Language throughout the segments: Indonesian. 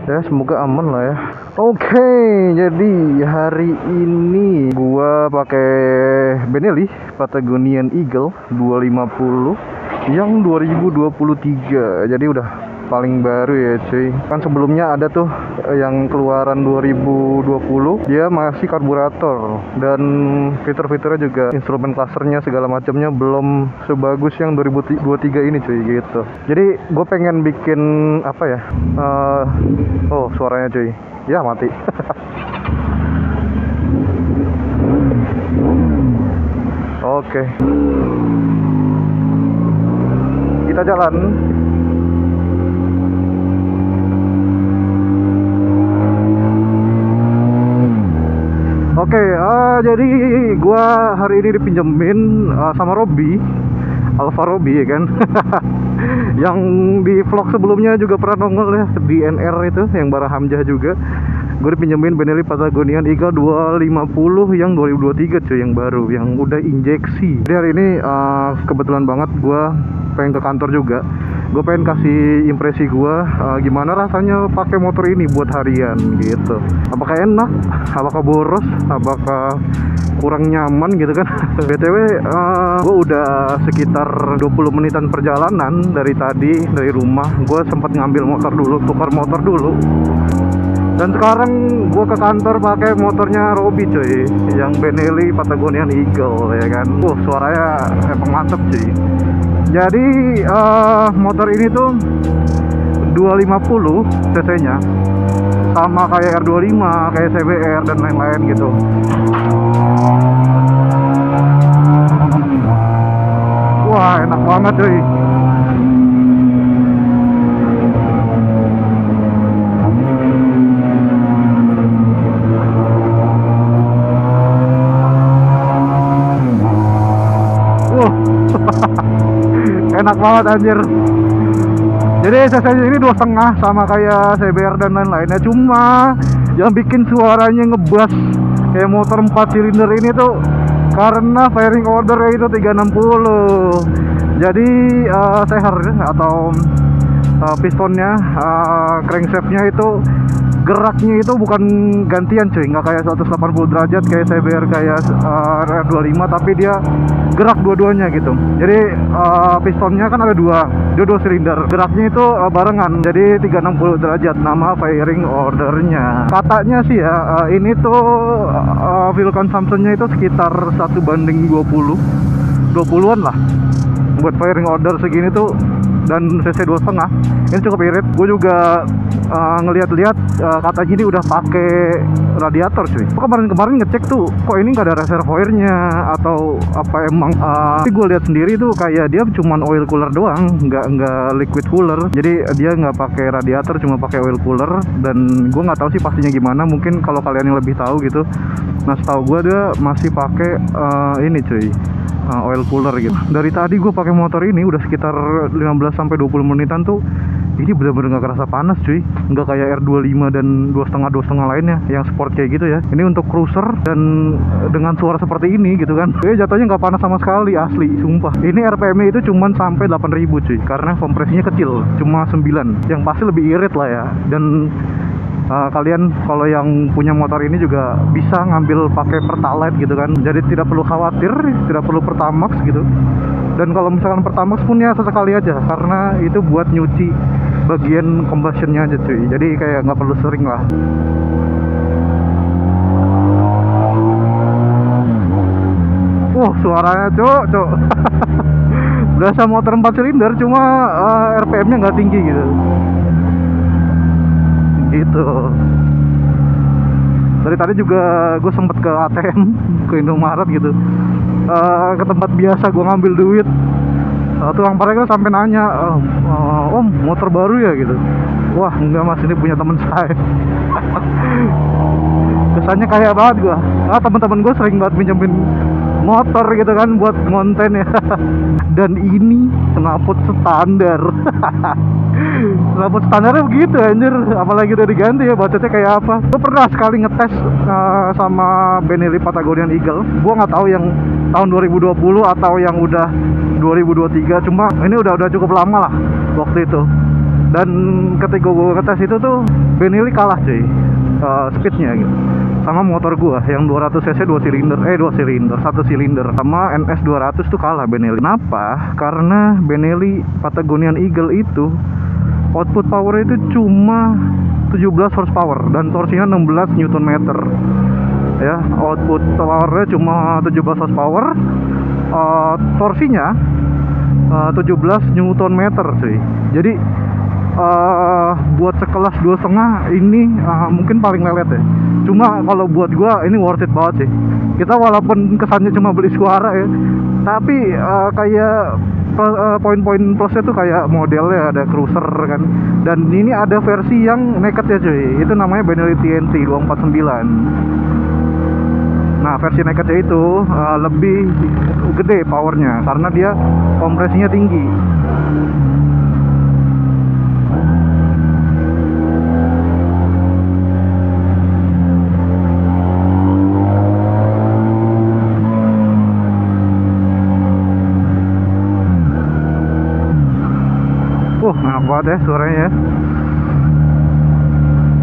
Ya semoga aman lah ya. Oke, jadi hari ini gua pakai Benelli Patagonian Eagle 250 yang 2023. Jadi udah paling baru ya cuy. Kan sebelumnya ada tuh yang keluaran 2020, dia masih karburator dan fitur-fiturnya juga instrumen clusternya segala macamnya belum sebagus yang 2023 ini cuy gitu. Jadi gue pengen bikin apa ya? Oh suaranya cuy, ya mati. Oke, kita jalan. Oke, jadi gua hari ini dipinjemin sama Robby, Alfa Robby ya kan. Yang di vlog sebelumnya juga pernah nongol ya di NR itu, yang Bara Hamzah juga. Gue dipinjemin Benelli Patagonian Eagle 250 yang 2023 cuy, yang baru, yang udah injeksi. Jadi hari ini kebetulan banget gue pengen ke kantor juga. Gue pengen kasih impresi gue gimana rasanya pakai motor ini buat harian gitu. Apakah enak, apakah boros, apakah kurang nyaman gitu kan. BTW gue udah sekitar 20 menitan perjalanan dari tadi, dari rumah. Gue sempat ngambil motor dulu, tukar motor dulu. Dan sekarang gue ke kantor pakai motornya Robby cuy, yang Benelli Patagonian Eagle ya kan. Suaranya emang mantep cuy. Jadi motor ini tuh 250 cc nya, sama kayak R25, kayak CBR dan lain-lain gitu. Wah enak banget cuy. Enak banget anjir. Jadi cc ini 2,5 sama kayak CBR dan lain-lainnya. Cuma yang bikin suaranya ngebas kayak motor 4 silinder ini tuh karena fairing ordernya itu 360. Jadi seher atau pistonnya, crankshaftnya itu geraknya itu bukan gantian cuy, nggak kayak 180 derajat kayak CBR, kayak R25, tapi dia gerak dua-duanya gitu. Jadi pistonnya kan ada dua silinder, geraknya itu barengan, jadi 360 derajat, nama fairing ordernya. Katanya sih ya, ini tuh fuel consumptionnya itu sekitar 1:20-an lah buat fairing order segini tuh, dan cc 2,5 ini cukup irit. Gue juga ngeliat-liat katanya ini udah pakai radiator cuy. Kemarin ngecek tuh, kok ini nggak ada reservoirnya atau apa emang? Tapi gue lihat sendiri tuh kayak dia cuman oil cooler doang, nggak liquid cooler. Jadi dia nggak pakai radiator, cuma pakai oil cooler. Dan gue nggak tahu sih pastinya gimana. Mungkin kalau kalian yang lebih tahu gitu. Nah setahu gue dia masih pakai ini cuy, oil cooler gitu. Dari tadi gue pakai motor ini udah sekitar 15-20 menitan tuh. Ini bener-bener gak kerasa panas cuy. Nggak kayak R25 dan 2,5 lainnya yang sport kayak gitu ya. Ini untuk cruiser dan dengan suara seperti ini gitu kan, jatuhnya nggak panas sama sekali, asli sumpah. Ini RPM-nya itu cuman sampai 8.000 cuy, karena kompresinya kecil, cuma 9. Yang pasti lebih irit lah ya. Dan kalian kalau yang punya motor ini juga bisa ngambil pakai Pertalite gitu kan, jadi tidak perlu khawatir, tidak perlu Pertamax gitu. Dan kalau misalkan Pertamax pun ya sesekali aja, karena itu buat nyuci bagian combustionnya aja cuy, jadi kayak nggak perlu sering lah. Suaranya cok berasa motor 4 silinder, cuma RPM-nya nggak tinggi gitu. Dari tadi juga gue sempet ke ATM, ke Indomaret gitu, ke tempat biasa gue ngambil duit. Tukang parkir sampai nanya, om motor baru ya gitu. Wah enggak mas, ini punya temen saya. Kesannya kayak banget gue, teman-teman gue sering banget pinjemin motor gitu kan buat konten ya. Dan ini knalpot standar. Knalpot standarnya begitu anjir, apalagi udah diganti ya, bacotnya kayak apa. Gue pernah sekali ngetes sama Benelli Patagonian Eagle. Gue nggak tahu yang tahun 2020 atau yang udah 2023, cuma ini udah cukup lama lah waktu itu. Dan ketika gue ngetes itu tuh Benelli kalah cuy, speednya gitu, sama motor gua yang 200 cc 2 silinder, 1 silinder, sama NS 200 tuh kalah Benelli. Kenapa? Karena Benelli Patagonian Eagle itu output power itu cuma 17 horsepower dan torsinya 16 Nm ya. Output powernya cuma 17 horsepower, torsinya 17 Nm cuy. Jadi buat sekelas 2,5 ini mungkin paling lelet ya. Cuma kalau buat gua ini worth it banget sih. Kita walaupun kesannya cuma beli suara ya, tapi kayak poin-poin plusnya tuh kayak modelnya ada cruiser kan. Dan ini ada versi yang naked ya cuy. Itu namanya Benelli TNT 249. Nah versi nakednya itu lebih gede powernya karena dia kompresinya tinggi. Enak banget ya suaranya ya.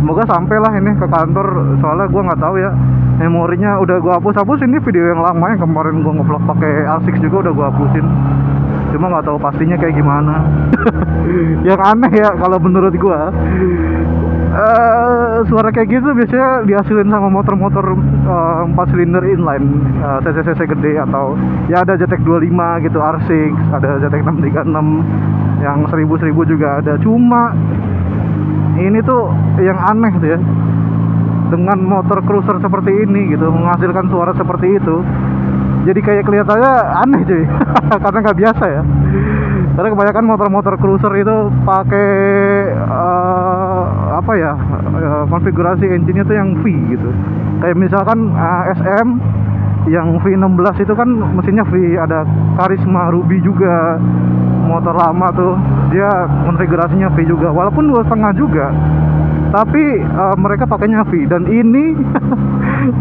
Semoga sampailah ini ke kantor, soalnya gue nggak tahu ya, memorinya udah gue hapus ini video yang lama yang kemarin gue ngevlog pakai R6 juga udah gue hapusin. Cuma nggak tahu pastinya kayak gimana. Yang aneh ya kalau menurut gue, suara kayak gitu biasanya dihasilin sama motor-motor 4 silinder inline, cc-cc gede, atau ya ada JTEC 25 gitu, R6, ada JTEC 636 yang 1000 juga ada. Cuma ini tuh yang aneh tuh ya, dengan motor cruiser seperti ini gitu menghasilkan suara seperti itu, jadi kayak kelihatannya aneh cuy. Karena nggak biasa ya. Karena kebanyakan motor-motor cruiser itu pakai konfigurasi engine-nya tuh yang V gitu. Kayak misalkan SM yang V16 itu kan mesinnya V, ada Karisma Ruby juga, motor lama tuh dia konfigurasinya V juga, walaupun 2,5 juga, tapi mereka pakainya V. Dan ini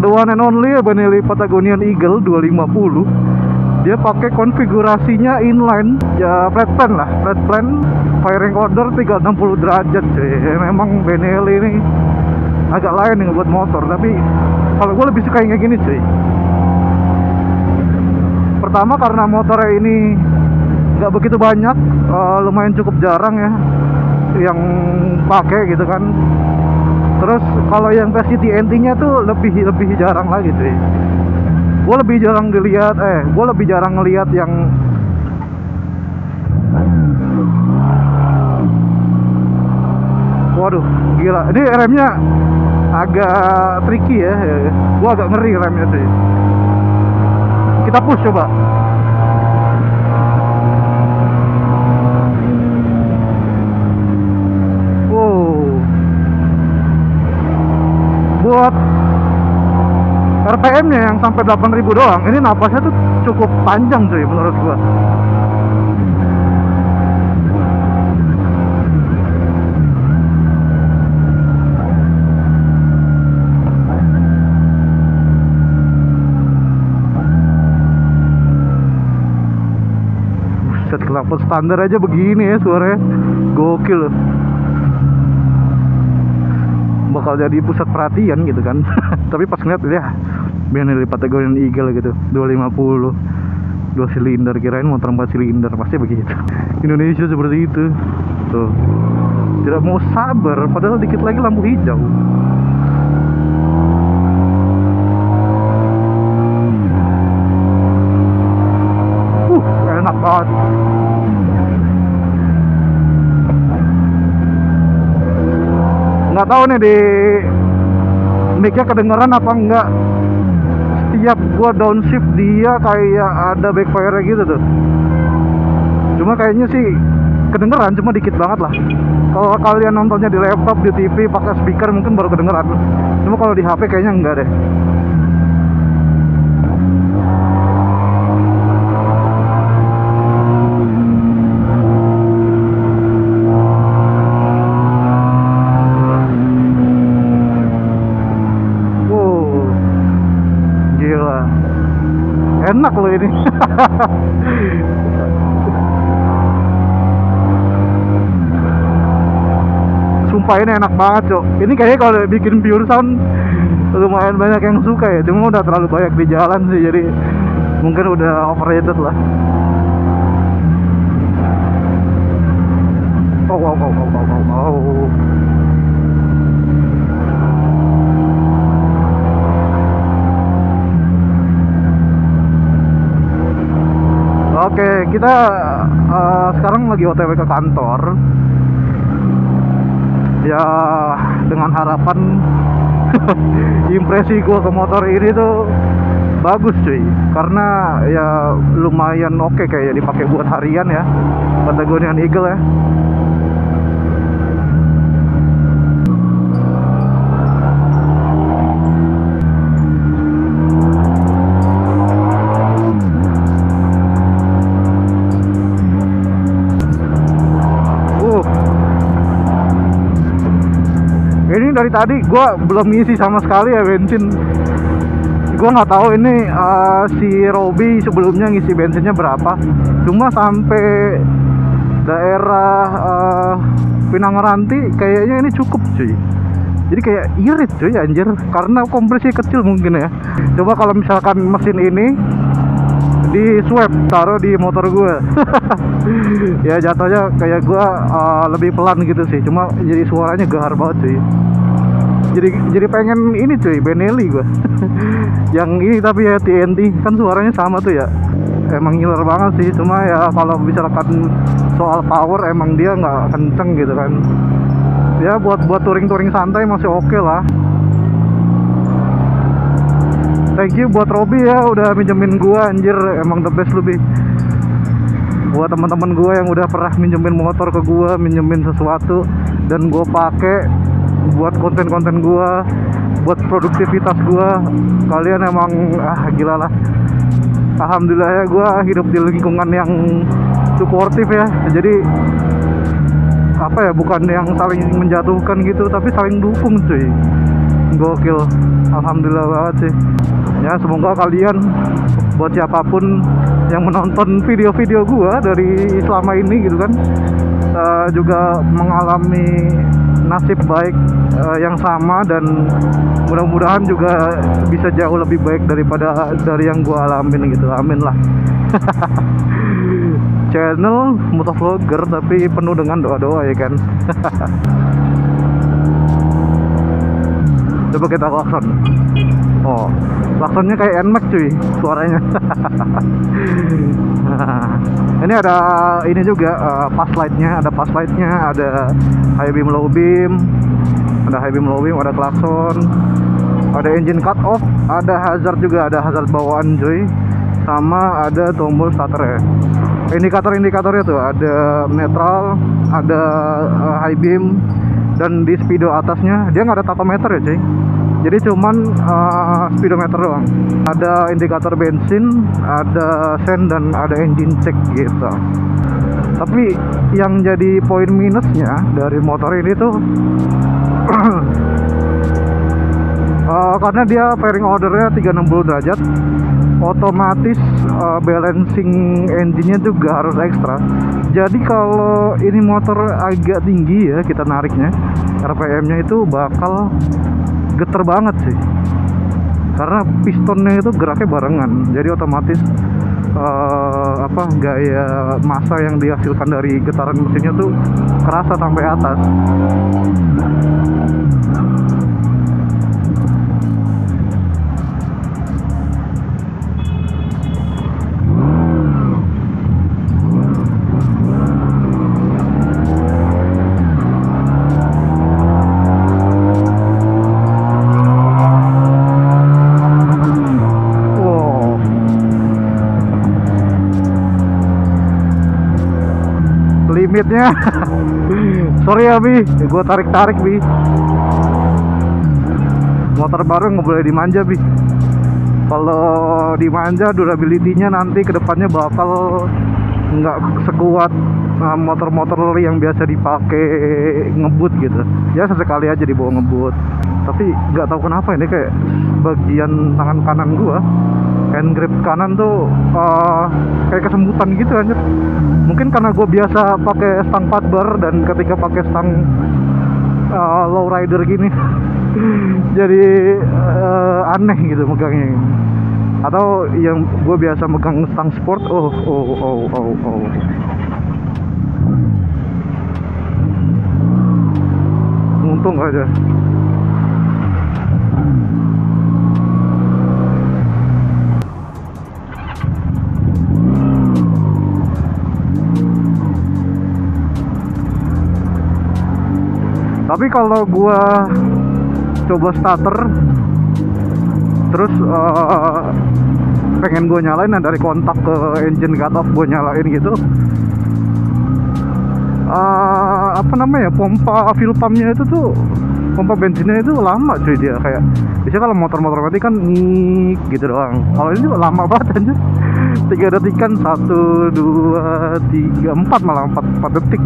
the one and only Benelli Patagonian Eagle 250, dia pakai konfigurasinya inline ya, flat plan, firing order 360 derajat cuy. Memang Benelli ini agak lain nih buat motor, tapi kalau gue lebih suka yang kayak gini cuy. Pertama karena motornya ini nggak begitu banyak, lumayan cukup jarang ya yang pakai gitu kan. Terus kalau yang versi TNT-nya tuh lebih jarang lagi cuy. Gue lebih jarang ngelihat yang waduh gila, ini remnya agak tricky ya. Gue agak ngeri remnya cuy. Kita push coba. Buat RPM-nya yang sampai 8.000 doang, ini napasnya tuh cukup panjang cuy menurut gua. Buset, knalpot standar aja begini ya suaranya. Gokil loh. Bakal jadi pusat perhatian gitu kan. Tapi pas ngeliat ya Benelli Patagonian Eagle gitu 250 2 silinder, kirain motor 4 silinder, pasti begitu. Indonesia seperti itu tuh, tidak mau sabar padahal dikit lagi lampu hijau. Enak banget. Nggak tahu nih di mic-nya kedengeran apa enggak. Setiap gua downshift dia kayak ada backfire gitu tuh. Cuma kayaknya sih kedengeran, cuma dikit banget lah. Kalau kalian nontonnya di laptop, di TV pakai speaker mungkin baru kedengeran. Cuma kalau di HP kayaknya enggak deh. Enak loh ini. Sumpah ini enak banget cok. Ini kayaknya kalau bikin pure sound lumayan banyak yang suka ya. Cuma udah terlalu banyak di jalan sih, jadi mungkin udah overrated lah. Oh. Oke, kita sekarang lagi OTW ke kantor. Ya, dengan harapan impresi gue ke motor ini tuh bagus cuy. Karena ya lumayan oke kayak dipakai buat harian ya. Patagonian Eagle ya. Ini dari tadi gue belum ngisi sama sekali ya bensin. Gue nggak tahu ini si Robi sebelumnya ngisi bensinnya berapa. Cuma sampai daerah Pinanggeranti kayaknya ini cukup cuy. Jadi kayak irit cuy anjir, karena kompresi kecil mungkin ya. Coba kalau misalkan mesin ini di swap taruh di motor gue ya jatuhnya kayak gue lebih pelan gitu sih, cuma jadi suaranya gahar banget cuy. Jadi pengen ini cuy, Benelli gue yang ini tapi ya TNT kan suaranya sama tuh ya, emang ngiler banget sih. Cuma ya kalau misalkan soal power emang dia nggak kenceng gitu kan ya. Buat touring santai masih oke lah. Thank you buat Robi ya udah minjemin gua anjir, emang the best lebih. Buat teman-teman gua yang udah pernah minjemin motor ke gua, minjemin sesuatu dan gua pakai buat konten-konten gua, buat produktivitas gua, kalian emang gila lah. Alhamdulillah ya gua hidup di lingkungan yang suportif ya. Jadi apa ya, bukan yang saling menjatuhkan gitu, tapi saling dukung cuy. Gokil, alhamdulillah banget sih ya. Semoga kalian, buat siapapun yang menonton video-video gua dari selama ini gitu kan, juga mengalami nasib baik yang sama, dan mudah-mudahan juga bisa jauh lebih baik daripada dari yang gua alamin gitu, amin lah. Channel motovlogger tapi penuh dengan doa-doa ya kan. Coba kita klakson. Oh, klaksonnya kayak NMAX cuy suaranya. Ini ada ini juga pass lightnya, ada high beam, low beam, ada klakson, ada engine cut off, ada hazard juga, ada hazard bawaan cuy, sama ada tombol starter ya. Indikatornya tuh ada netral, ada high beam, dan di speedo atasnya dia nggak ada tachometer ya cuy, jadi cuman speedometer doang. Ada indikator bensin, ada sen, dan ada engine check gitu. Tapi yang jadi poin minusnya dari motor ini tuh karena dia fairing ordernya 360 derajat, otomatis balancing engine-nya juga harus ekstra. Jadi kalau ini motor agak tinggi ya kita nariknya, RPM-nya itu bakal geter banget sih, karena pistonnya itu geraknya barengan. Jadi otomatis gaya massa yang dihasilkan dari getaran mesinnya tuh kerasa sampai atas. Limitnya sorry ya Bi, gue tarik Bi, motor baru nggak boleh dimanja Bi. Kalau dimanja durability-nya nanti kedepannya bakal nggak sekuat motor-motor yang biasa dipakai ngebut gitu ya. Sesekali aja dibawa ngebut, tapi nggak tahu kenapa ini kayak bagian tangan kanan gua, hand grip kanan tuh kayak kesemutan gitu anjir. Mungkin karena gue biasa pakai stang 4 bar, dan ketika pakai stang low rider gini. Jadi aneh gitu megangnya. Atau yang gue biasa megang stang sport, oh. Untung aja. Tapi kalau gua coba starter terus pengen gue nyalain dari kontak ke engine cut off gue nyalain gitu, apa namanya, pompa fuel pumpnya itu tuh, pompa bensinnya itu lama cuy. Dia kayak biasanya kalau motor-motor mati kan ngik gitu doang, kalau ini lama banget aja. 3 detik kan, 1, 2, 3, 4, malah 4 detik.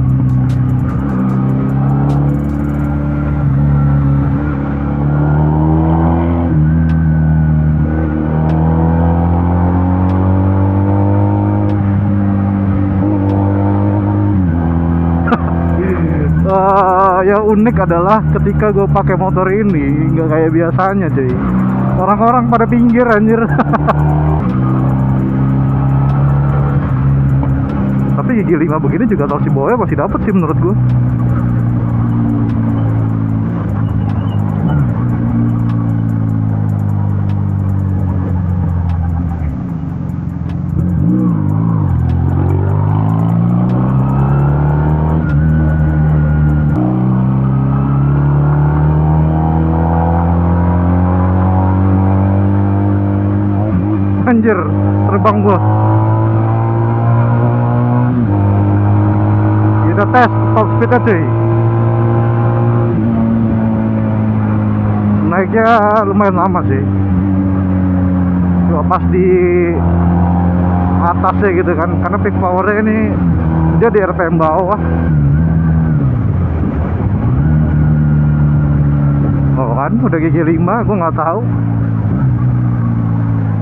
Yang unik adalah ketika gue pakai motor ini nggak kayak biasanya cuy. Orang-orang pada pinggir anjir. Tapi gigi 5 begini juga torsi bawahnya masih dapet sih menurut gue. Anjir, terbang gua. Kita tes top speednya cuy. Naiknya lumayan lama sih. Cuma pas di atasnya gitu kan, karena peak powernya ini dia di RPM bawah. Oh kan, udah gigi 5, gua nggak tahu.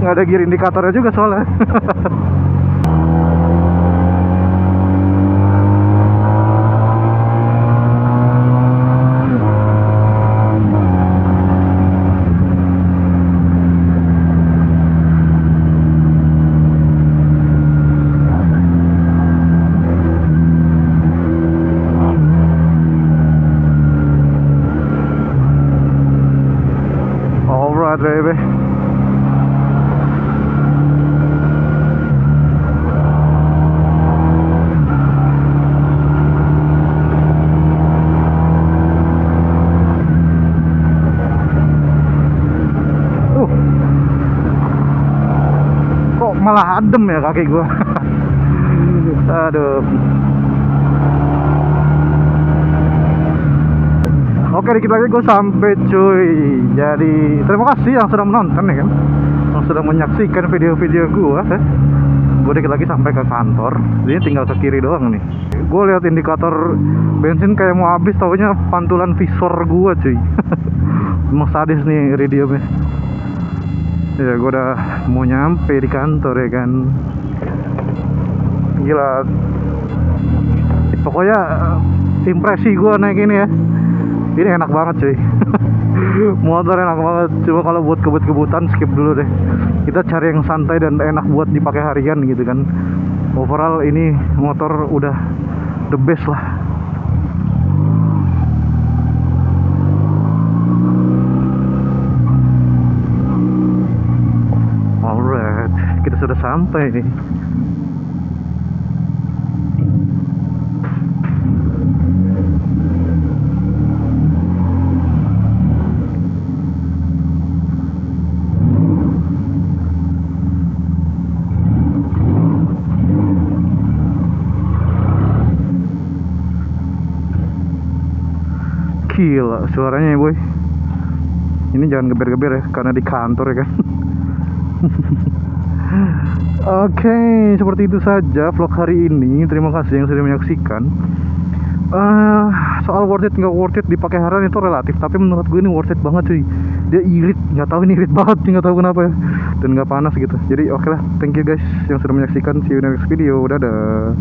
Nggak ada gear indikatornya juga soalnya. Alright baby. Malah adem ya kaki gua. Aduh. Oke, dikit lagi gue sampai cuy. Jadi terima kasih yang sudah menonton ya kan, yang sudah menyaksikan video-video gue. Gue dikit lagi sampai ke kantor. Ini tinggal ke kiri doang nih. Gue lihat indikator bensin kayak mau habis, taunya pantulan visor gue cuy. Emang sadis nih iridiumnya. Ya gue udah mau nyampe di kantor ya kan. Gila. Pokoknya impresi gue naik ini ya. Ini enak banget cuy. Motor enak banget. Cuma kalau buat kebut-kebutan skip dulu deh. Kita cari yang santai dan enak buat dipakai harian gitu kan. Overall ini motor udah the best lah. Kita sudah sampai nih. Gila suaranya ya boy. Ini jangan geber-geber ya, karena di kantor ya kan. Oke, seperti itu saja vlog hari ini. Terima kasih yang sudah menyaksikan. Soal worth it nggak worth it dipakai harian itu relatif, tapi menurut gue ini worth it banget cuy. Dia irit, nggak tahu ini irit banget, nggak tahu kenapa ya, dan nggak panas gitu. Jadi oke lah, thank you guys yang sudah menyaksikan. See you in the next video. Dadah.